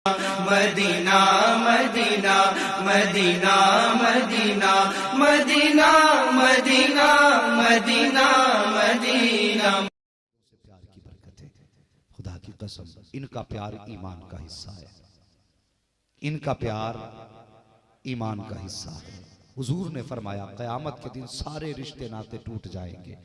Medina Medina Medina Medina Medina Medina Medina Medina. प्यार की बरकत है, खुदा की कसम इनका प्यार ईमान का हिस्सा है, इनका प्यार ईमान का हिस्सा है। हुजूर ने फरमाया क़यामत के दिन सारे रिश्ते नाते टूट जाएंगे,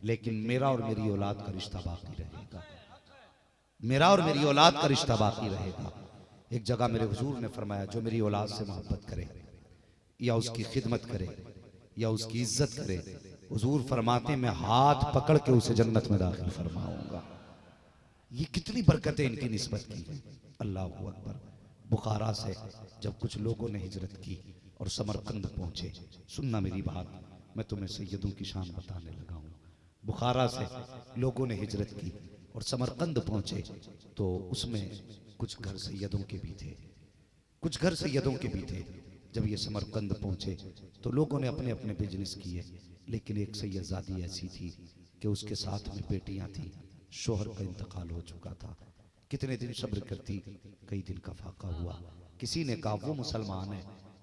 लेकिन मेरा और मेरी औलाद का रिश्ता बाकी रहेगा, मेरा और मेरी औलाद का रिश्ता बाकी रहेगा। एक जगह मेरे हुजूर ने फरमाया जो मेरी औलाद से मोहब्बत करे या उसकी खिदमत करे या उसकी इज्जत करे, हुजूर फरमाते मैं हाथ पकड़ के उसे जन्नत में दाखिल फरमाऊंगा। ये कितनी बरकतें इनकी निस्बत की है। अल्लाह अकबर। बुखारा से जब कुछ लोगों ने हिजरत की और समरकंद पहुंचे, सुनना मेरी बात, मैं तुम्हें सैयदों की शान बताने लगा हूँ। बुखारा से लोगों ने हिजरत की और समरकंद पहुंचे तो उसमें कुछ घर सैयदों के भी थे, कुछ घर सैयदों के भी थे। जब ये समरकंद पहुंचे तो लोगों ने अपने अपने बिजनेस किए, लेकिन एक सैयदजादी ऐसी थी कि उसके साथ में बेटियां थी, शोहर का इंतकाल हो चुका था। कितने दिन सब्र करती, कई दिन का फाका हुआ। किसी ने कहा वो मुसलमान है,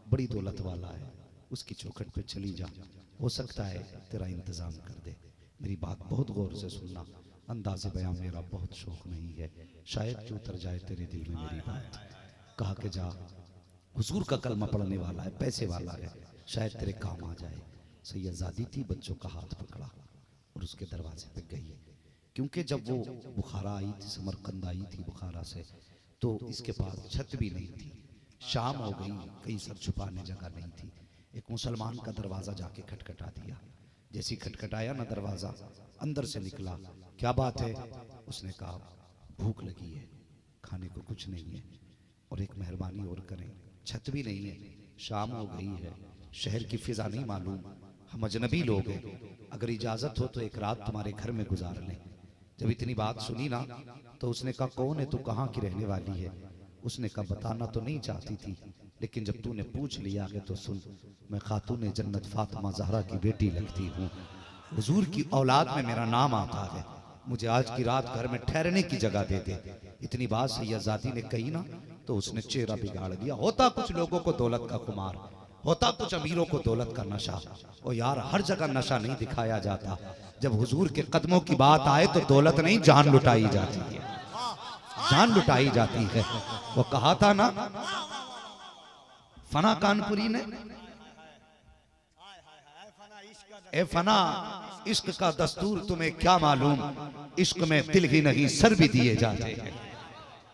बड़ी दौलत वाला है, उसकी चौखट पे चली जा, हो सकता है तेरा इंतजाम कर दे। मेरी बात बहुत गौर से सुनना, अंदाज़े बयां मेरा बहुत शौक नहीं है, शायद कि उतर जाए तेरे दिल में मेरी बात। कहा कि जा, हुजूर का कलमा पढ़ने वाला है, पैसे वाला है, शायद तेरे काम आ जाए। सैयदजादी थी, बच्चों का हाथ पकड़ा और उसके दरवाजे पे गई, क्योंकि जब वो बुखारा आई थी, समरकंद आई थी बुखारा से, तो इसके पास छत भी नहीं थी, शाम हो गई, कहीं सर छुपाने जगह नहीं थी। एक मुसलमान का दरवाज़ा जाके खटखटा दिया, जैसी खटखटाया ना दरवाज़ा, अंदर से निकला, क्या बात है? उसने कहा भूख लगी है, खाने को कुछ नहीं है, और एक मेहरबानी और करें, छत भी नहीं है, शाम हो गई है, शहर की फिजा नहीं मालूम, हम अजनबी लोग हैं, अगर इजाज़त हो तो एक रात तुम्हारे घर में गुजार लें। जब इतनी बात सुनी ना तो उसने कहा कौन है तू, कहाँ की रहने वाली है? उसने कहा बताना तो नहीं चाहती थी, लेकिन जब तूने पूछ लिया है तो सुन, मैं खातून जन्नत फातिमा ज़हरा की बेटी लगती हूँ, हुजूर की औलाद में मेरा नाम आता है, मुझे आज की रात घर में ठहरने की जगह दे दे। इतनी बात सैयदजादी ने कही ना तो उसने चेहरा बिगाड़ दिया। होता कुछ लोगों को दौलत का खुमार, होता कुछ अमीरों को दौलत का नशा, और यार हर जगह नशा नहीं दिखाया जाता। जब हुजूर के कदमों की बात आए तो दौलत नहीं, जान लुटाई जाती है, जान लुटाई जाती है। वो कहा था ना फना कानपुरी ने, ए फना इश्क का दस्तूर तुम्हें क्या मालूम, इश्क में दिल ही नहीं सर भी दिए जाते हैं,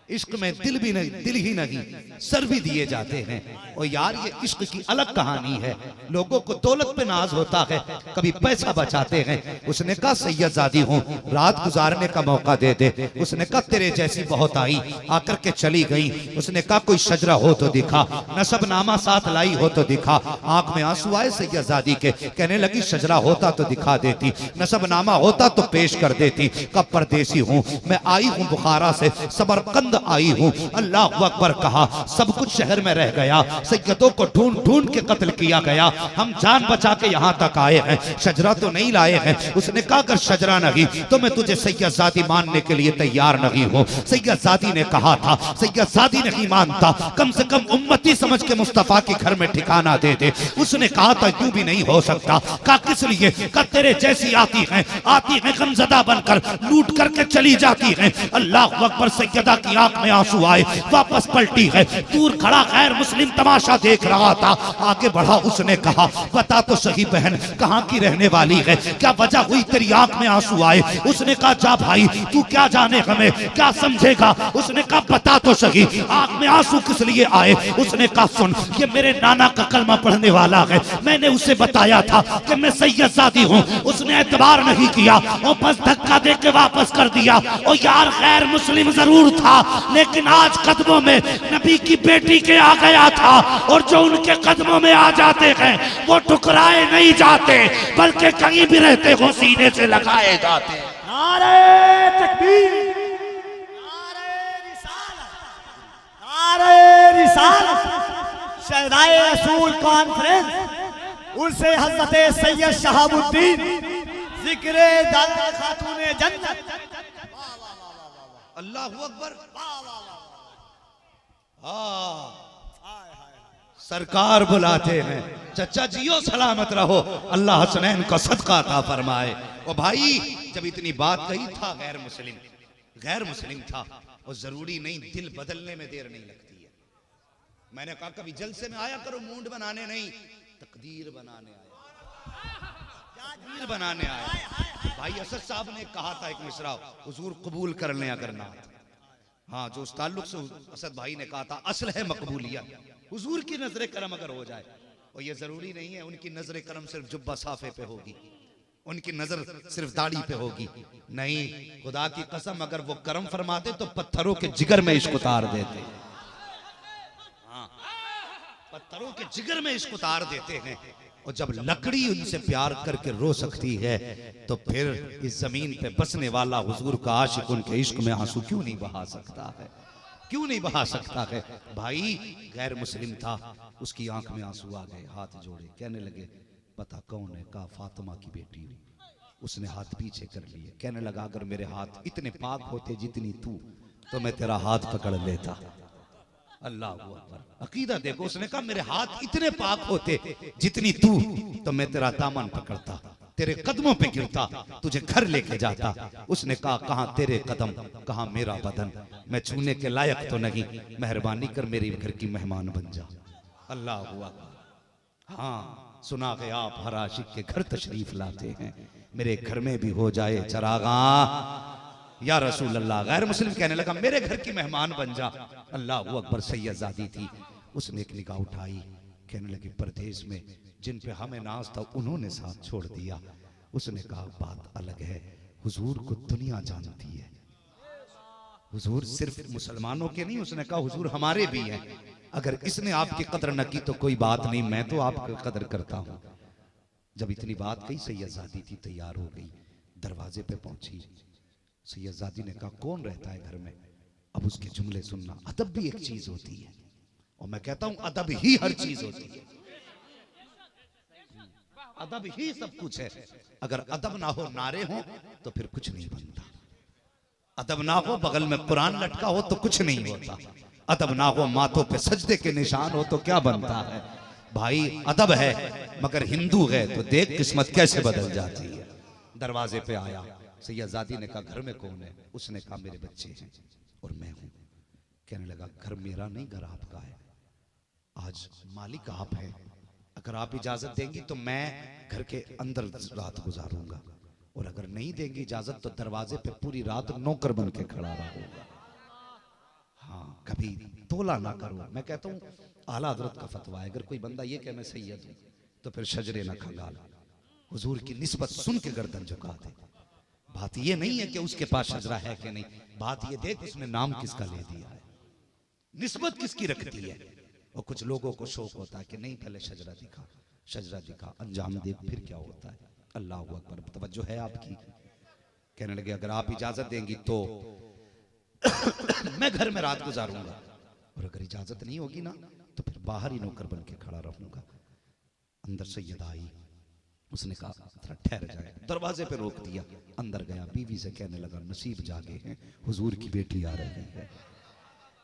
इश्क में दिल भी नहीं, दिल ही नहीं सर भी दिए जाते हैं। और यार ये इश्क की अलग कहानी है, लोगों को दौलत पे नाज होता है, कभी पैसा बचाते हैं। उसने कहा सैयदजादी हूँ, रात गुजारने का मौका दे दे। उसने कहा तेरे जैसी बहुत आई, आकर के चली गई। उसने कहा कोई शजरा हो तो दिखा, नसबनामा साथ लाई हो तो दिखा। आंख में आंसू आए सैयदजादी के, कहने लगी शजरा होता तो दिखा देती, नसबनामा होता तो पेश कर देती। कब परदेसी हूँ मैं, आई हूँ बुखारा से, समरकंद आई हूँ। अल्लाह अकबर कहा, सब कुछ शहर में रह गया, सैयदों को ढूंढ ढूंढ के कत्ल किया गया, हम जान बचा के यहाँ तक आए हैं, शजरा तो नहीं लाए हैं। उसने कहा अगर शजरा नहीं तो मैं तुझे सैयदजादी मानने के लिए तैयार नहीं हूँ। सैयदजादी ने कहा था, सैयदजादी नहीं मानता, कम से कम उम्मती समझ के मुस्तफा के घर में ठिकाना दे दे। उसने कहा था यूं भी नहीं हो सकता। कहा किस लिए? कहा तेरे जैसी आती हैं गमज़दा बनकर, लूट करके चली जाती हैं। अल्लाह अकबर। सैयदा की आंख में आंसू आए, वापस पलटी है, दूर खड़ा गैर मुस्लिम तमाशा देख रहा था, आगे बढ़ा। उसने कहा बता तो सही बहन, कहाँ की रहने वाली है, क्या वजह हुई तेरी आंख में आंसू आए? उसने कहा जा भाई, तू क्या जाने हमें, क्या समझेगा? उसने कहा बता तो सही, आंख में आंसू किस लिए आए? उसने कहा सुन, ये मेरे नाना का कलमा पढ़ने वाला है, मैंने उसे बताया था कि मैं सैयदजादी हूँ, उसने एतबार नहीं किया और बस धक्का दे के वापस कर दिया। और यार गैर मुस्लिम जरूर था, लेकिन आज कदमों में नबी की बेटी के आ गया था, और जो उनके कदमों में आ जाते हैं वो ठुकराए नहीं जाते, बल्कि कहीं भी रहते हो सीने से लगाए जाते। नारे तकबीर, नारे रिसालत, नारे रिसालत। शहदाए रसूल कॉन्फ्रेंस उनसे हजरत सैयद शहाबुद्दीन जिक्रे दादा खातूने जन्नत। अल्लाहू अकबर। हाँ, सरकार बुलाते हैं, चचा जियो सलामत रहो, अल्लाह हसनैन को सदका अता फरमाए। ओ भाई, जब इतनी बात कही था, गैर मुस्लिम था, और जरूरी नहीं, दिल बदलने में देर नहीं लगती है। मैंने कहा कभी जलसे में आया करो, मूड बनाने नहीं, तकदीर बनाने आया। भाई असद साहब ने कहा था एक मिसरा, हुजूर कबूल कर लें अगर ना। हाँ, जो उस ताल्लुक से असद भाई ने कहा था, असल है मकबूलियत, हुजूर की नजर करम अगर हो जाए, और ये जरूरी नहीं है उनकी नजर करम सिर्फ जुब्बा साफे पे होगी, उनकी नजर सिर्फ दाढ़ी पे होगी, नहीं, खुदा की कसम अगर वो करम फरमाते तो पत्थरों के जिगर में इश्क उतार देते। हाँ, पत्थरों के जिगर में इश्क उतार देते हैं। और जब लकड़ी उनसे प्यार करके रो सकती है, तो फिर इस जमीन पे बसने वाला हुजूर का आशिक उनके इश्क में आंसू क्यों नहीं बहा सकता है, क्यों नहीं बहा सकता है। भाई गैर मुस्लिम था, उसकी आंख में आंसू आ गए, हाथ जोड़े, कहने लगे पता कौन है, कहा फातिमा की बेटी हूं। उसने हाथ पीछे कर लिए, कहने लगा अगर मेरे हाथ इतने पाक होते जितनी तू, तो मैं तेरा हाथ पकड़ लेता। अल्लाह अकबर, अकीदा देखो, उसने कहा मेरे हाथ इतने पाक होते जितनी तू, तो मैं तेरा दामन पकड़ता, तेरे कदमों पे गिरता, तुझे घर लेके जाता। उसने कहा कहां तेरे कदम, कहां मेरा बदन, मैं छूने के लायक तो नहीं, मेहरबानी कर मेरे घर की मेहमान बन जा। अल्लाह हुआ। हाँ, सुना गया आप हर आशिक के घर तशरीफ लाते हैं, मेरे घर में भी हो जाए चरागा या रसूल अल्लाह। गैर मुस्लिम कहने लगा मेरे घर की मेहमान बन जा। अल्लाह अकबर, सैयदजादी थी, उसने एक निगाह उठाई, कहने लगी परदेश में जिन पे हमें नाज था उन्होंने साथ छोड़ दिया। उसने कहा बात अलग है, हुजूर को दुनिया जानती है, हुजूर सिर्फ मुसलमानों के नहीं, उसने कहा हुजूर हमारे भी हैं, अगर इसने आपकी कदर न की तो कोई बात नहीं, मैं तो आपकी कदर करता हूं। जब इतनी बात कही, सैयदजादी थी, तैयार हो गई, दरवाजे पे पहुंची। सैयदजादी ने कहा कौन रहता है घर में। अब उसके जुमले सुनना, अदब भी एक चीज होती है, और मैं कहता हूं अदब ही हर चीज होती है, अदब ही सब कुछ है। अगर अदब ना हो, नारे हो, तो फिर कुछ नहीं बनता। अदब ना हो, बगल में कुरान लटका हो तो कुछ नहीं होता। अदब ना हो, माथों पे सजदे के निशान हो तो क्या बनता है। भाई अदब है, मगर हिंदू है तो देख किस्मत कैसे बदल जाती है। दरवाजे पे आया, सैयदजादी ने कहा घर में कौन है। उसने कहा मेरे बच्चे हैं और मैं हूं। कहने लगा घर मेरा नहीं, घर आपका है, आज मालिक आप हैं, अगर आप इजाजत देंगी तो मैं घर के अंदर रात गुजारूंगा, और अगर नहीं देंगी इजाजत तो दरवाजे पे पूरी रात नौकर बन के खड़ा रहूंगा। हाँ, कभी तोला ना करो। मैं कहता हूँ आला हजरत का फतवा है, अगर कोई बंदा ये कहे मैं सैयद हूं तो फिर शजरे ना खंगाल, हुजूर की निस्बत सुन के गर्दन झुका दे। बात ये नहीं है कि उसके पास शजरा है कि नहीं, बात ये देख उसने नाम किसका ले दिया है, निस्बत किसकी रखती है। और कुछ लोगों को शौक होता है कि नहीं पहले शजरा दिखा, अंजाम देख फिर क्या होता है। अल्लाह अकबर, तवज्जो है आपकी। कहने लगे अगर आप इजाजत देंगी तो मैं घर में रात गुजारूंगा, और अगर इजाजत नहीं होगी ना तो फिर बाहर ही नौकर बन के खड़ा रहूंगा। अंदर सैयद आई, उसने कहा थोड़ा ठहर जाए, दरवाजे पे रोक दिया, अंदर गया, बीवी से कहने लगा नसीब जागे हैं, हुजूर की बेटी आ रही है,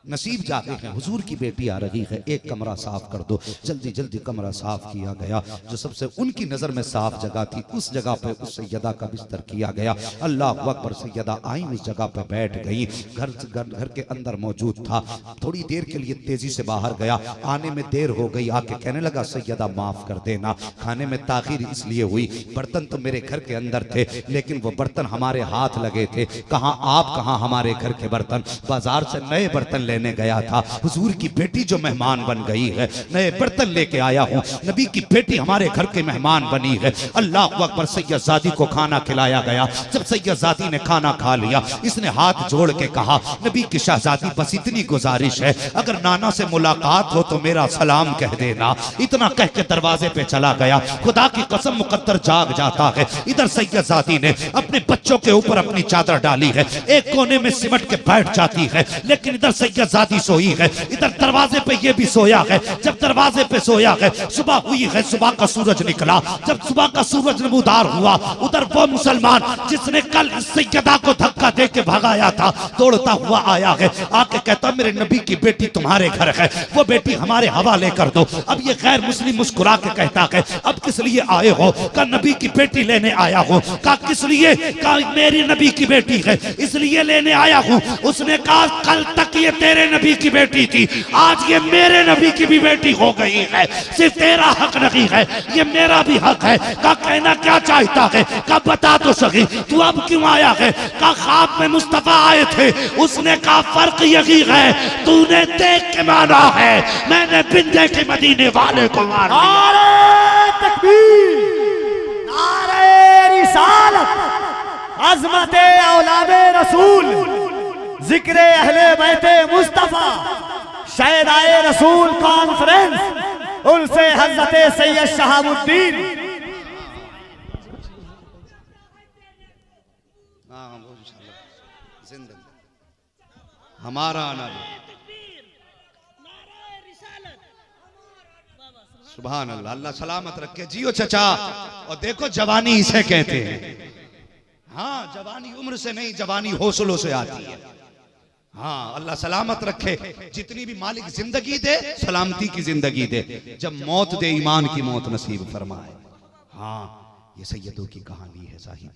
नसीब जागे हैं, हुजूर की बेटी आ रही है, एक कमरा साफ कर दो। जल्दी जल्दी कमरा साफ किया गया, जो सबसे उनकी नजर में साफ जगह थी उस जगह पे उस सैयदा का बिस्तर किया गया। अल्लाह अकबर, सैयदा आई उस जगह पे बैठ गई। घर के अंदर मौजूद था, थोड़ी देर के लिए तेजी से बाहर गया, आने में देर हो गई, आके कहने लगा सैयदा माफ कर देना, खाने में ताखीर इसलिए हुई, बर्तन तो मेरे घर के अंदर थे लेकिन वो बर्तन हमारे हाथ लगे थे, कहाँ आप कहाँ हमारे घर के बर्तन, बाजार से नए बर्तन लेने गया था, हुजूर की बेटी जो मेहमान बन गई है, नए बर्तन लेके आया हूं, नबी की बेटी हमारे घर के मेहमान बनी है। अल्लाह अकबर, सैयदजादी को खाना खिलाया गया। जब सैयदजादी ने खाना खा लिया, इसने हाथ जोड़ के कहा नबी की शहजादी बस इतनी गुजारिश है, अगर नाना से मुलाकात हो तो मेरा सलाम कह देना। इतना कह के दरवाजे पे चला गया। खुदा की कसम मुकद्दर जाग जाता है। इधर सैयदजादी ने अपने बच्चों के ऊपर अपनी चादर डाली है, एक कोने में सिमट के बैठ जाती है, लेकिन इधर सैयदादी सोई है, इधर दरवाजे पे ये भी सोया है। जब दरवाजे पे सोया है, सुबह हुई है, सुबह का सूरज निकला। जब सुबह का सूरज नमूदार हुआ, उधर वो मुसलमान जिसने कल सैयदा को धक्का दे के भगाया था दौड़ता हुआ आया है। आके कहता मेरे नबी की बेटी तुम्हारे घर है, वो बेटी हमारे हवाले कर दो। अब ये गैर मुस्लिम मुस्कुरा के कहता है अब किस लिए आए हो? का नबी की बेटी लेने आया हूँ। का किस लिए? का मेरी नबी की बेटी है इसलिए लेने आया हूँ। उसने कहा कल तक ये तेरे नबी की बेटी थी, आज ये मेरे नबी की भी बेटी हो गई है। सिर्फ तेरा हक नहीं है, ये मेरा भी हक है। का कहना क्या चाहता है? का बता तो सही तू अब क्यों आया है? का ख्वाब में मुस्तफा आए थे। उसने कहा फर्क यही है तूने देख के माना है, मैंने बिन देखे मदीने वाले को मारा। नारे तकबीर, नारे रिसालत, अज़मते औलादे रसूल, जिक्र अहले बैते मुस्तफा, शहदाए रसूल कॉन्फ्रेंस, उनसे हजरत सैयद शहाबुद्दीन। हमारा आना सुभान अल्लाह, अल्लाह सलामत रखे। जियो चचा। और देखो जवानी इसे कहते हैं। हाँ जवानी उम्र से नहीं, जवानी हौसलों से आती है। हाँ अल्लाह सलामत रखे। जितनी भी मालिक जिंदगी दे सलामती की जिंदगी दे, जब मौत दे ईमान की मौत नसीब फरमाए। हाँ ये सैयदों की कहानी है साहिब,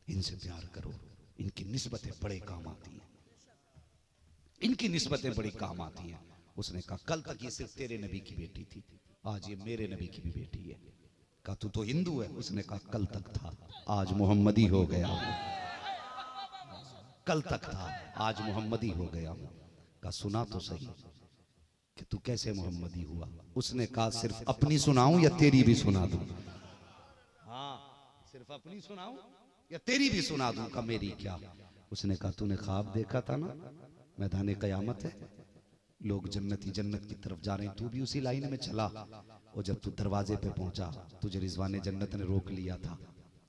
इनसे प्यार करो, इनकी निस्बतें बड़े काम आती हैं, इनकी निस्बतें बड़ी काम आती हैं। उसने कहा कल तक ये सिर्फ तेरे नबी की बेटी थी, आज ये मेरे नबी की भी बेटी है। कहा तू तो हिंदू है। उसने कहा कल तक था, आज मोहम्मदी हो गया हूं। कल तक था, आज मोहम्मदी हो गया हूं। कहा सुना तो सही कि तू कैसे मोहम्मदी हुआ। उसने कहा सिर्फ अपनी सुनाऊं या तेरी भी सुना दूं? हाँ सिर्फ अपनी सुनाऊं या तेरी भी सुना दूं? का मेरी क्या? उसने कहा तूने ख्वाब देखा था ना, मैदान कयामत है, लोग जन्नती जन्नत की तरफ जा रहे हैं, तू भी उसी लाइन में चला। और जब तू दरवाजे पे पहुंचा तुझे रिजवाने जन्नत ने रोक लिया था,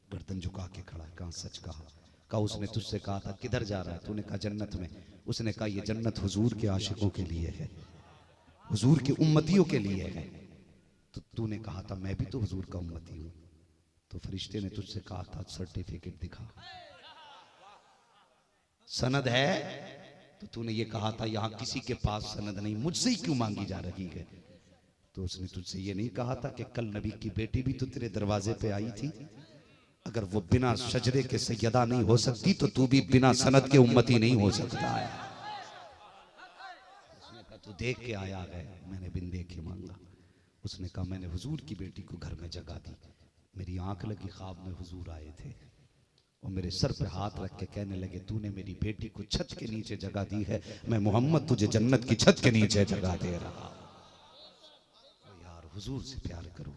गर्दन झुका के खड़ा। कहा सच कहा। कहा उसने तुझसे कहा था किधर जा रहा है? तूने कहा जन्नत में। उसने कहा ये जन्नत हुजूर के आशिकों के लिए है, हुजूर के उम्मतियों के लिए है। तो तूने कहा था मैं भी तो हुजूर का उम्मती हूं। तो फरिश्ते ने तुझसे कहा था सर्टिफिकेट दिखा, सनद है। तो तूने ये कहा था यहाँ किसी के पास सनद नहीं, मुझसे ही क्यों मांगी जा रही है? तो उसने तुझसे ये नहीं कहा था कि कल नबी की बेटी भी तो तेरे दरवाजे पे आई थी? अगर वो बिना शजरे के सैयदा नहीं हो सकती तो तू भी बिना सनद के उम्मती नहीं हो सकता है। उसने कहा तू देख के आया है, मैंने बिन देखे मांगा। उसने कहा मैंने हुजूर की बेटी को घर में जगा दी, मेरी आंख लगी, ख्वाब में हुजूर आए थे और मेरे सर पे हाथ रख के कहने लगे तूने मेरी बेटी को छत के नीचे जगह दी है, मैं मोहम्मद तुझे जन्नत की छत के नीचे जगह दे रहा। यार हुजूर से प्यार करो।